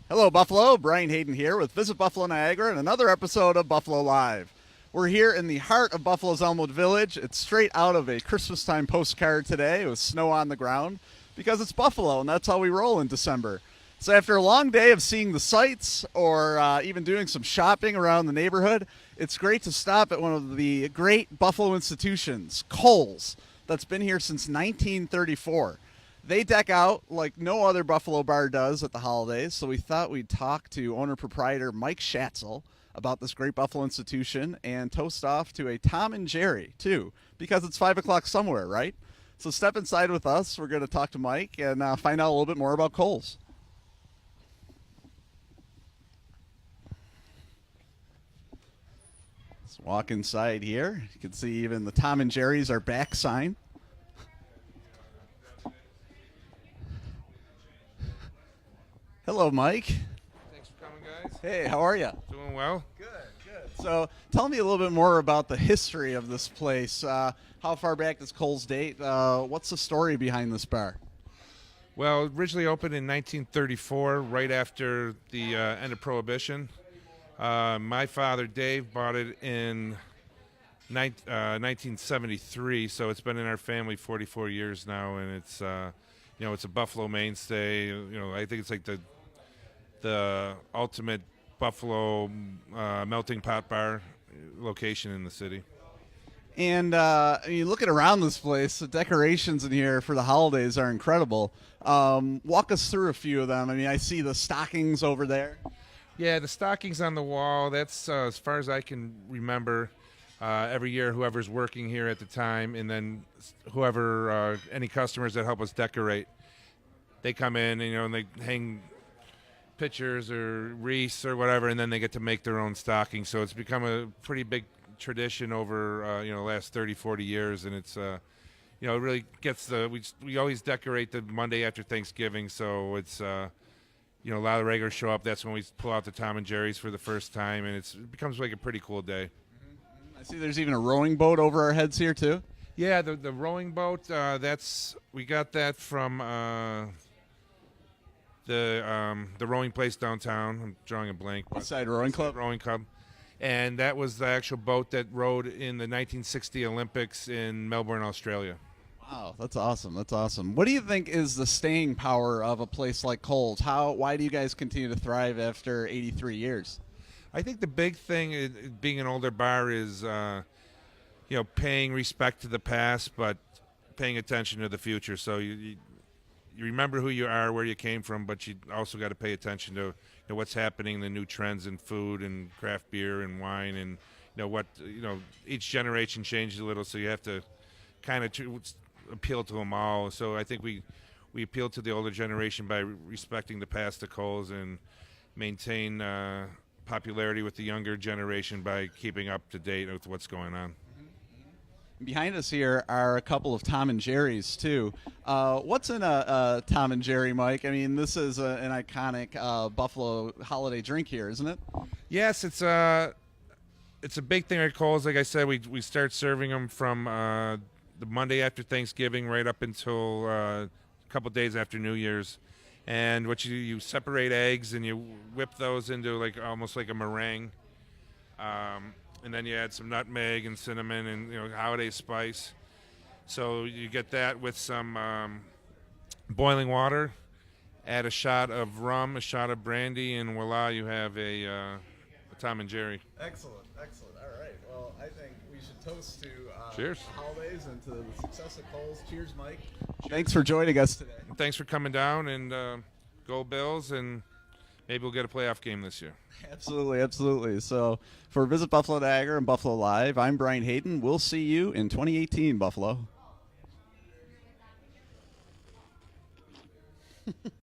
Hello, Buffalo. Brian Hayden here with Visit Buffalo Niagara and another episode of Buffalo Live. We're here in the heart of Buffalo's Elmwood Village. It's straight out of a Christmas time postcard today with snow on the ground because it's Buffalo and that's how we roll in December. So after a long day of seeing the sights or even doing some shopping around the neighborhood, it's great to stop at one of the great Buffalo institutions, Kohl's, that's been here since 1934. They deck out like no other Buffalo bar does at the holidays, so we thought we'd talk to owner-proprietor Mike Schatzel about this great Buffalo institution and toast off to a Tom and Jerry, too, because it's 5 o'clock somewhere, right? So step inside with us. We're going to talk to Mike and find out a little bit more about Kohl's. Let's walk inside here. You can see even the Tom and Jerry's are back sign. Hello, Mike. Thanks for coming, guys. Hey, how are you? Doing well. Good, good. So tell me a little bit more about the history of this place. How far back does Kohl's date? What's the story behind this bar? Well, originally opened in 1934, right after the end of Prohibition. My father, Dave, bought it in 1973, so it's been in our family 44 years now, and it's it's a Buffalo mainstay. I think it's like the ultimate Buffalo melting pot bar location in the city. And you looking around this place, the decorations in here for the holidays are incredible. Walk us through a few of them. I mean, I see the stockings over there. Yeah, the stockings on the wall, that's as far as I can remember. Every year, whoever's working here at the time, and then whoever, any customers that help us decorate, they come in, and they hang pictures or wreaths or whatever, and then they get to make their own stockings. So it's become a pretty big tradition over, the last 30, 40 years, and it's, it really gets we always decorate the Monday after Thanksgiving, so it's, a lot of regulars show up. That's when we pull out the Tom and Jerry's for the first time, and it becomes like a pretty cool day. I see there's even a rowing boat over our heads here, too. Yeah, the rowing boat, we got that from the rowing place downtown. I'm drawing a blank. Eastside Rowing Club? Rowing Club. And that was the actual boat that rowed in the 1960 Olympics in Melbourne, Australia. Wow, that's awesome. That's awesome. What do you think is the staying power of a place like Kohl's? Why do you guys continue to thrive after 83 years? I think the big thing, being an older bar, is paying respect to the past, but paying attention to the future. So you remember who you are, where you came from, but you also got to pay attention to what's happening, the new trends in food and craft beer and wine, and each generation changes a little, so you have to kind of appeal to them all. So I think we appeal to the older generation by respecting the past of Kohl's and maintain popularity with the younger generation by keeping up to date with what's going on. Behind us here are a couple of Tom and Jerry's, too. What's in a Tom and Jerry, Mike? I mean, this is an iconic Buffalo holiday drink here, isn't it? Yes, it's a big thing at Kohl's. Like I said, we start serving them from the Monday after Thanksgiving right up until a couple days after New Year's. And what you separate eggs and you whip those into almost like a meringue. And then you add some nutmeg and cinnamon and holiday spice. So you get that with some boiling water. Add a shot of rum, a shot of brandy, and voila, you have a Tom and Jerry. Excellent, excellent. All right. Well, I think we should toast to cheers. The holidays and to the success of Kohl's. Cheers, Mike. Cheers. Thanks for joining us today. Thanks for coming down, and go Bills, and maybe we'll get a playoff game this year. Absolutely, absolutely. So for Visit Buffalo Niagara and Buffalo Live, I'm Brian Hayden. We'll see you in 2018, Buffalo.